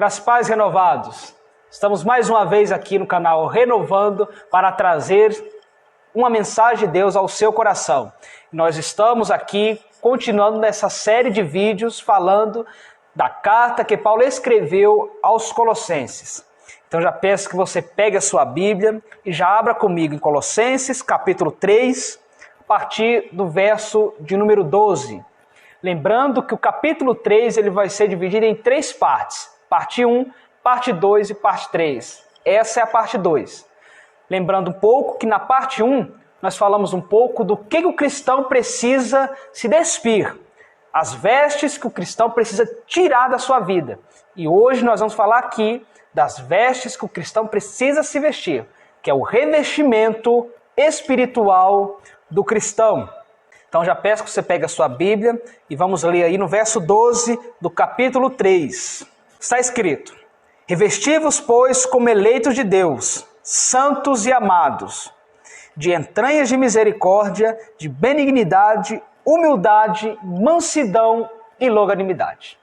Graças e paz, renovados. Estamos mais uma vez aqui no canal Renovando para trazer uma mensagem de Deus ao seu coração. Nós estamos aqui continuando nessa série de vídeos falando da carta que Paulo escreveu aos Colossenses. Então já peço que você pegue a sua Bíblia e já abra comigo em Colossenses capítulo 3, a partir do verso de número 12. Lembrando que o capítulo 3 ele vai ser dividido em três partes. Parte 1, parte 2 e parte 3. Essa é a parte 2. Lembrando um pouco que na parte 1 nós falamos um pouco do que o cristão precisa se despir. As vestes que o cristão precisa tirar da sua vida. E hoje nós vamos falar aqui das vestes que o cristão precisa se vestir, que é o revestimento espiritual do cristão. Então já peço que você pegue a sua Bíblia e vamos ler aí no verso 12 do capítulo 3. Está escrito: revesti-vos, pois, como eleitos de Deus, santos e amados, de entranhas de misericórdia, de benignidade, humildade, mansidão e longanimidade.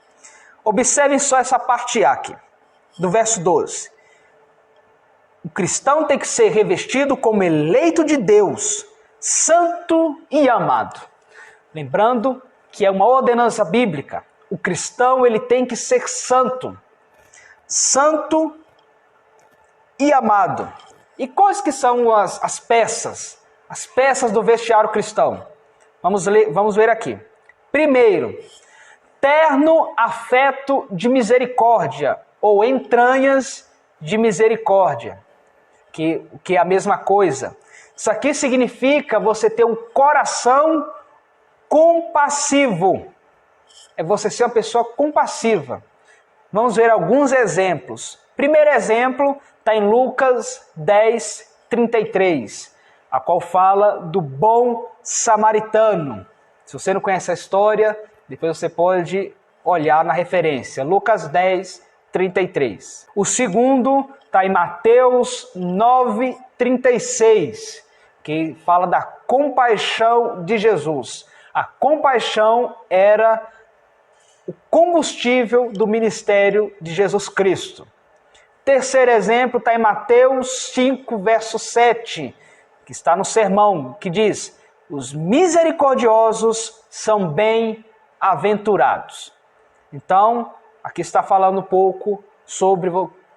Observem só essa parte aqui, do verso 12. O cristão tem que ser revestido como eleito de Deus, santo e amado. Lembrando que é uma ordenança bíblica. O cristão ele tem que ser santo. Santo e amado. E quais que são as peças? As peças do vestiário cristão. Vamos ver aqui. Primeiro, terno afeto de misericórdia, ou entranhas de misericórdia, que é a mesma coisa. Isso aqui significa você ter um coração compassivo. É você ser uma pessoa compassiva. Vamos ver alguns exemplos. Primeiro exemplo está em Lucas 10, 33, a qual fala do bom samaritano. Se você não conhece a história, depois você pode olhar na referência. Lucas 10, 33. O segundo está em Mateus 9, 36, que fala da compaixão de Jesus. A compaixão era o combustível do ministério de Jesus Cristo. Terceiro exemplo está em Mateus 5, verso 7, que está no sermão, que diz: os misericordiosos são bem-aventurados. Então, aqui está falando um pouco sobre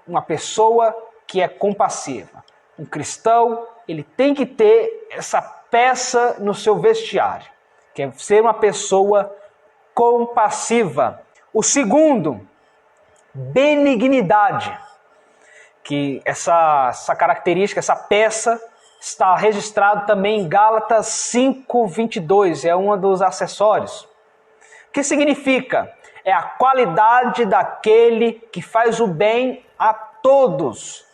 uma pessoa que é compassiva. Um cristão, ele tem que ter essa peça no seu vestiário, que é ser uma pessoa compassiva. O segundo, benignidade, que essa característica, essa peça está registrado também em Gálatas 5, 22, é um dos acessórios. O que significa? É a qualidade daquele que faz o bem a todos,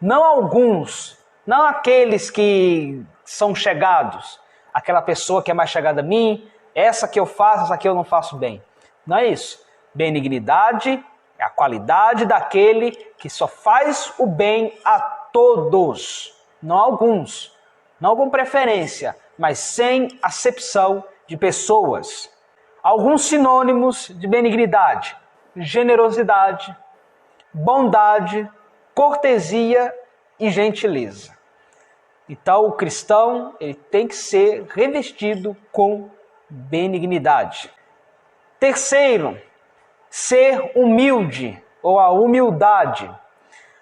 não a alguns, não aqueles que são chegados, aquela pessoa que é mais chegada a mim, essa que eu faço, essa que eu não faço bem. Não é isso. Benignidade é a qualidade daquele que só faz o bem a todos, não a alguns, não com preferência, mas sem acepção de pessoas. Alguns sinônimos de benignidade: generosidade, bondade, cortesia e gentileza. Então o cristão ele tem que ser revestido com benignidade. Terceiro, ser humilde, ou a humildade.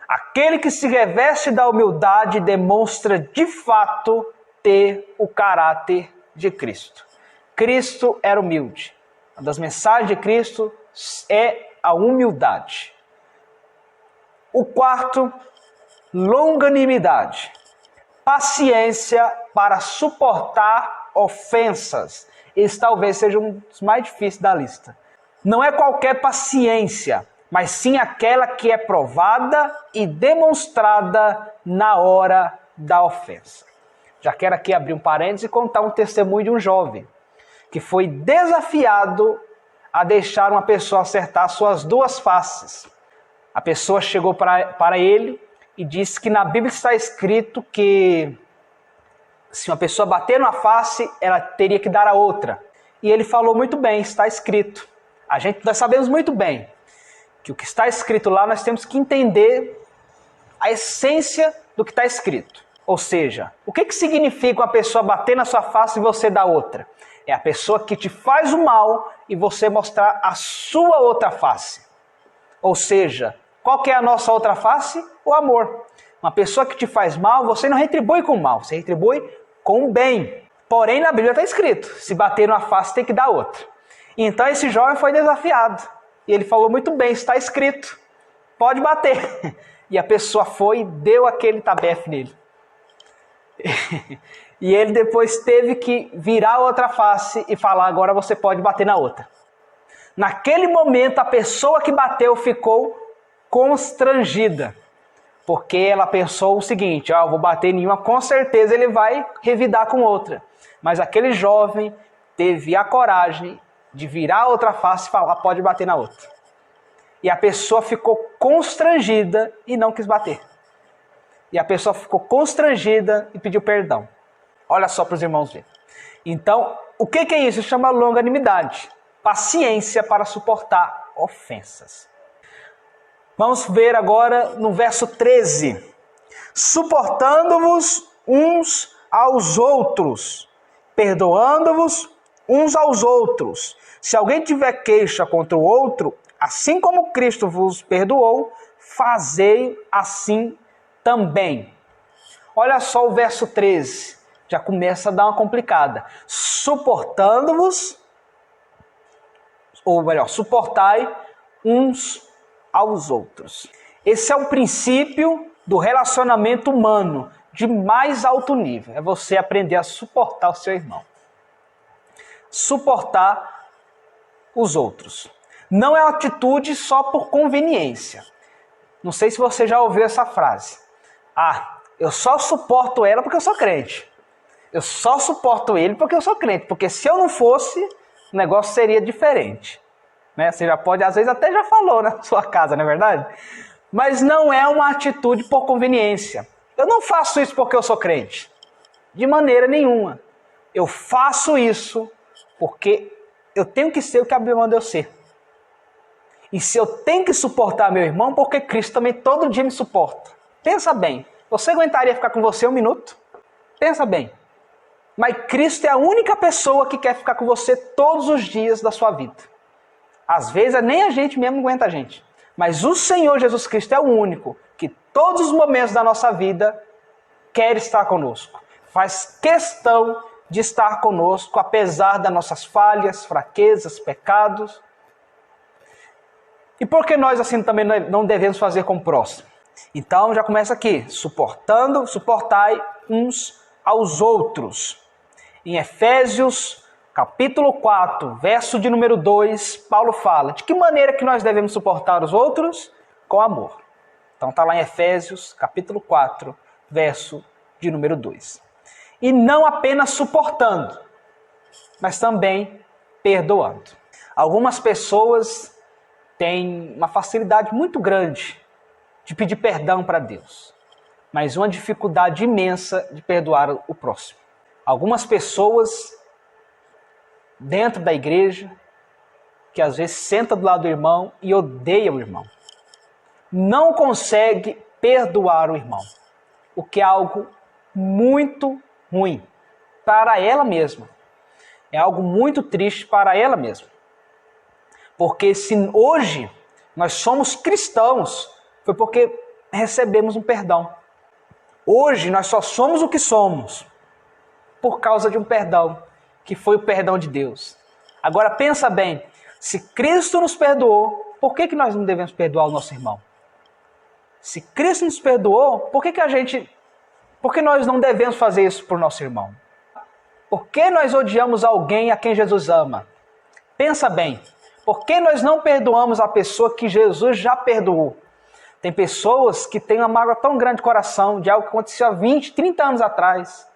Aquele que se reveste da humildade demonstra de fato ter o caráter de Cristo. Cristo era humilde. Uma das mensagens de Cristo é a humildade. O quarto, longanimidade. Paciência para suportar ofensas. Esse talvez seja um dos mais difíceis da lista. Não é qualquer paciência, mas sim aquela que é provada e demonstrada na hora da ofensa. Já quero aqui abrir um parênteses e contar um testemunho de um jovem que foi desafiado a deixar uma pessoa acertar suas duas faces. A pessoa chegou para ele e disse que na Bíblia está escrito que se uma pessoa bater numa face, ela teria que dar a outra. E ele falou muito bem, está escrito. Nós sabemos muito bem que o que está escrito lá nós temos que entender a essência do que está escrito. Ou seja, o que significa uma pessoa bater na sua face e você dar outra? É a pessoa que te faz o mal e você mostrar a sua outra face. Ou seja, qual que é a nossa outra face? O amor. Uma pessoa que te faz mal, você não retribui com o mal, você retribui com o bem. Porém, na Bíblia está escrito, se bater numa face tem que dar outra. Então esse jovem foi desafiado. E ele falou muito bem, está escrito, pode bater. E a pessoa foi e deu aquele tabefe nele. E ele depois teve que virar a outra face e falar, agora você pode bater na outra. Naquele momento a pessoa que bateu ficou constrangida. Porque ela pensou o seguinte, eu vou bater em uma, com certeza ele vai revidar com outra. Mas aquele jovem teve a coragem de virar a outra face e falar, pode bater na outra. E a pessoa ficou constrangida e não quis bater. E a pessoa ficou constrangida e pediu perdão. Olha só para os irmãos verem. Então, o que é isso? Isso chama longanimidade. Paciência para suportar ofensas. Vamos ver agora no verso 13. Suportando-vos uns aos outros, perdoando-vos uns aos outros. Se alguém tiver queixa contra o outro, assim como Cristo vos perdoou, fazei assim também. Olha só o verso 13. Já começa a dar uma complicada. Suportando-vos, ou melhor, suportai uns aos outros. Esse é o princípio do relacionamento humano de mais alto nível. É você aprender a suportar o seu irmão. Suportar os outros. Não é uma atitude só por conveniência. Não sei se você já ouviu essa frase. Eu só suporto ela porque eu sou crente. Eu só suporto ele porque eu sou crente. Porque se eu não fosse, o negócio seria diferente. Né? Você já pode, às vezes até já falou na sua casa, não é verdade? Mas não é uma atitude por conveniência. Eu não faço isso porque eu sou crente. De maneira nenhuma. Eu faço isso porque eu tenho que ser o que a Bíblia manda eu ser. E se eu tenho que suportar meu irmão, porque Cristo também todo dia me suporta. Pensa bem. Você aguentaria ficar com você 1 minuto? Pensa bem. Mas Cristo é a única pessoa que quer ficar com você todos os dias da sua vida. Às vezes nem a gente mesmo aguenta a gente. Mas o Senhor Jesus Cristo é o único que todos os momentos da nossa vida quer estar conosco. Faz questão de estar conosco, apesar das nossas falhas, fraquezas, pecados. E por que nós assim também não devemos fazer com o próximo? Então já começa aqui, suportai uns aos outros. Em Efésios, capítulo 4, verso de número 2, Paulo fala, de que maneira que nós devemos suportar os outros? Com amor. Então está lá em Efésios, capítulo 4, verso de número 2. E não apenas suportando, mas também perdoando. Algumas pessoas têm uma facilidade muito grande de pedir perdão para Deus, mas uma dificuldade imensa de perdoar o próximo. Algumas pessoas dentro da igreja, que às vezes senta do lado do irmão e odeia o irmão, não consegue perdoar o irmão, o que é algo muito ruim para ela mesma. É algo muito triste para ela mesma. Porque se hoje nós somos cristãos, foi porque recebemos um perdão. Hoje nós só somos o que somos por causa de um perdão, que foi o perdão de Deus. Agora pensa bem, se Cristo nos perdoou, por que nós não devemos perdoar o nosso irmão? Se Cristo nos perdoou, por que nós não devemos fazer isso por nosso irmão? Por que nós odiamos alguém a quem Jesus ama? Pensa bem, por que nós não perdoamos a pessoa que Jesus já perdoou? Tem pessoas que têm uma mágoa tão grande de coração de algo que aconteceu há 20, 30 anos atrás.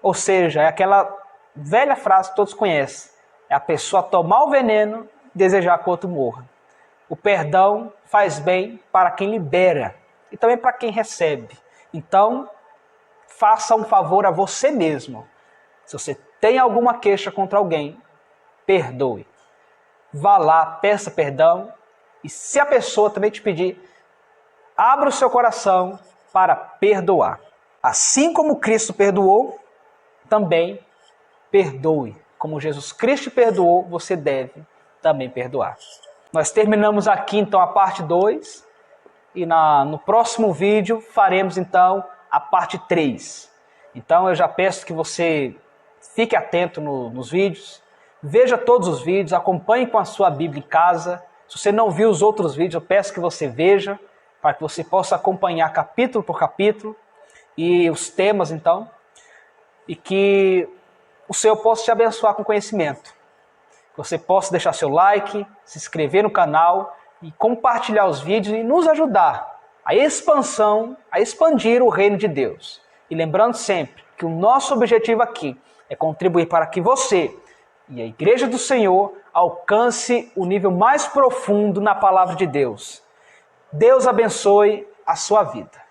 Ou seja, é aquela velha frase que todos conhecem. É a pessoa tomar o veneno e desejar que o outro morra. O perdão faz bem para quem libera e também para quem recebe. Então, faça um favor a você mesmo. Se você tem alguma queixa contra alguém, perdoe. vá lá, peça perdão. E se a pessoa também te pedir, abra o seu coração para perdoar. Assim como Cristo perdoou, também perdoe. Como Jesus Cristo perdoou, você deve também perdoar. Nós terminamos aqui então a parte 2 e no próximo vídeo faremos então a parte 3. Então eu já peço que você fique atento nos vídeos, veja todos os vídeos, acompanhe com a sua Bíblia em casa. Se você não viu os outros vídeos, eu peço que você veja, para que você possa acompanhar capítulo por capítulo e os temas então, e que o Senhor possa te abençoar com conhecimento. Que você possa deixar seu like, se inscrever no canal e compartilhar os vídeos e nos ajudar a expandir o reino de Deus. E lembrando sempre que o nosso objetivo aqui é contribuir para que você e a Igreja do Senhor alcance o nível mais profundo na palavra de Deus. Deus abençoe a sua vida.